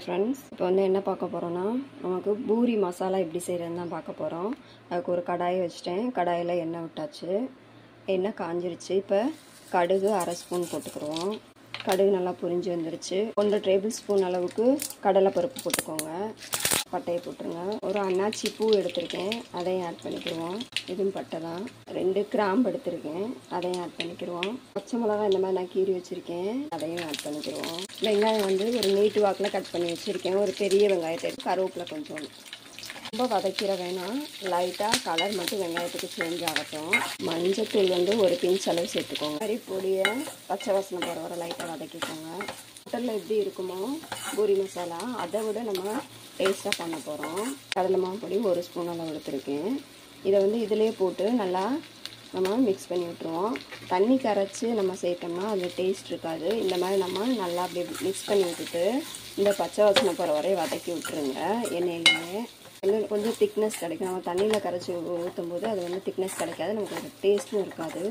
Hi friends, இப்போ வந்து என்ன பார்க்க போகிறோன்னா, நமக்கு பூரி மசாலா எப்படி செய்கிறதுன்னு தான் பார்க்க போகிறோம். அதுக்கு ஒரு கடாயை வச்சுட்டேன். கடாயில் எண்ணெய் விட்டாச்சு. எண்ணெய் காஞ்சிருச்சு. இப்போ கடுகு 1/2 ஸ்பூன் போட்டுக்கிடுவோம். கடுகு நல்லா பொரிஞ்சு வந்துருச்சு. 1 டேபிள் ஸ்பூன் அளவுக்கு கடலைப்பருப்பு போட்டுக்கோங்க. பட்டையை போட்டுருங்க. ஒரு அன்னாச்சி பூ எடுத்திருக்கேன், அதையும் ஆட் பண்ணிக்கிடுவோம். இதுவும் பட்டை தான். 2 கிராம்பு எடுத்திருக்கேன், அதையும் ஆட் பண்ணிக்கிடுவோம். பச்சை மிளகா இந்த மாதிரி நான் கீறி வச்சுருக்கேன், அதையும் ஆட் பண்ணிக்கிடுவோம். வெங்காயம் வந்து ஒரு நீட்டு வாக்கில் கட் பண்ணி வச்சுருக்கேன். ஒரு பெரிய வெங்காயத்தை கருவேப்பிலை கொஞ்சம். ரொம்ப வதக்கிற வேணாம், லைட்டாக கலர் மட்டும் வெங்காயத்துக்கு சேஞ்ச் ஆகட்டும். மஞ்சத்தூள் வந்து ஒரு பிஞ்ச் அளவு சேர்த்துக்கோங்க. கறி பொடியை பச்சை வாசனை போகிற வர லைட்டாக வதக்கிக்கோங்க. ஹோட்டலில் எப்படி இருக்குமோ பூரி மசாலா, அதை விட நம்ம டேஸ்ட்டாக பண்ண போகிறோம். கடலை மாவு பொடி 1 ஸ்பூன் அளவு எடுத்துருக்கேன். இதை வந்து இதிலே போட்டு நல்லா நம்ம மிக்ஸ் பண்ணி விட்டுருவோம். தண்ணி கரைச்சி நம்ம சேர்த்தோம்னா அது டேஸ்ட் இருக்காது. இந்த மாதிரி நம்ம நல்லா அப்படி மிக்ஸ் பண்ணி விட்டுட்டு இந்த பச்சை வாசனை போகிற வரைய வதக்கி விட்டுருங்க. எண்ணெயிலேயே வந்து கொஞ்சம் திக்னஸ் கிடைக்கும். நம்ம தண்ணியில் கரைச்சி ஊற்றும் போது அது வந்து திக்னஸ் கிடைக்காது, நமக்கு ஒரு டேஸ்ட்டும் இருக்காது.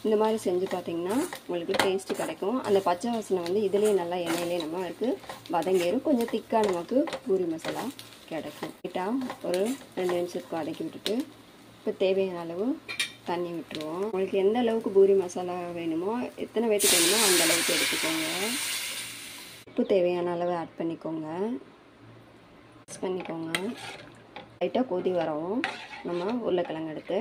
இந்த மாதிரி செஞ்சு பார்த்தீங்கன்னா உங்களுக்கு டேஸ்ட்டு கிடைக்கும். அந்த பச்சை வாசனை வந்து இதுலேயே நல்லா எண்ணெயிலே நம்மளுக்கு வதங்கிடும். கொஞ்சம் திக்காக நமக்கு பூரி மசாலா கிடைக்கும். லைட்டாக ஒரு 2 நிமிஷத்துக்கு வதக்கி விட்டுட்டு இப்போ தேவையான அளவு தண்ணி விட்டுருவோம். உங்களுக்கு எந்த அளவுக்கு பூரி மசாலா வேணுமோ, எத்தனை பேத்துக்கு வேணுமோ அந்த அளவுக்கு எடுத்துக்கோங்க. உப்பு தேவையான அளவு ஆட் பண்ணிக்கோங்க. மிக்ஸ் பண்ணிக்கோங்க. லைட்டாக கொதி வரவும் நம்ம உருளைக்கிழங்கு எடுத்து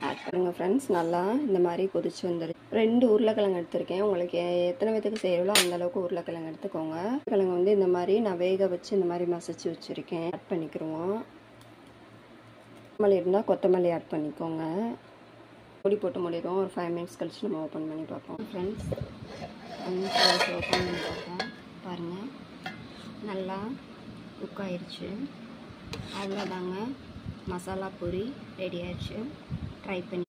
ஆட் பண்ணுங்க. ஃப்ரெண்ட்ஸ், நல்லா இந்த மாதிரி கொதிச்சு வந்துடுச்சு. 2 உருளைக்கிழங்கு எடுத்திருக்கேன். உங்களுக்கு எத்தனை பேத்துக்கு செய்யறோ அந்த அளவுக்கு உருளைக்கிழங்கு எடுத்துக்கோங்க. உருளைக்கிழங்கு வந்து இந்த மாதிரி நான் வேக வச்சு இந்த மாதிரி மசிச்சு வச்சுருக்கேன். ஆட் பண்ணிக்கிடுவோம். கொத்தமல்லி இருந்தால் கொத்தமல்லி ஆட் பண்ணிக்கோங்க. பொடி போட்டு முடிடுவோம். ஒரு 5 மினிட்ஸ் கழிச்சு நம்ம ஓப்பன் பண்ணி பார்ப்போம். ஃப்ரெண்ட்ஸ், ஓப்பன் பண்ணி பார்ப்போம். பாருங்கள், நல்லா குக் ஆயிடுச்சு. அவ்வளோதாங்க, மசாலா பூரி ரெடி ஆயிடுச்சு. ட்ரை பண்ணி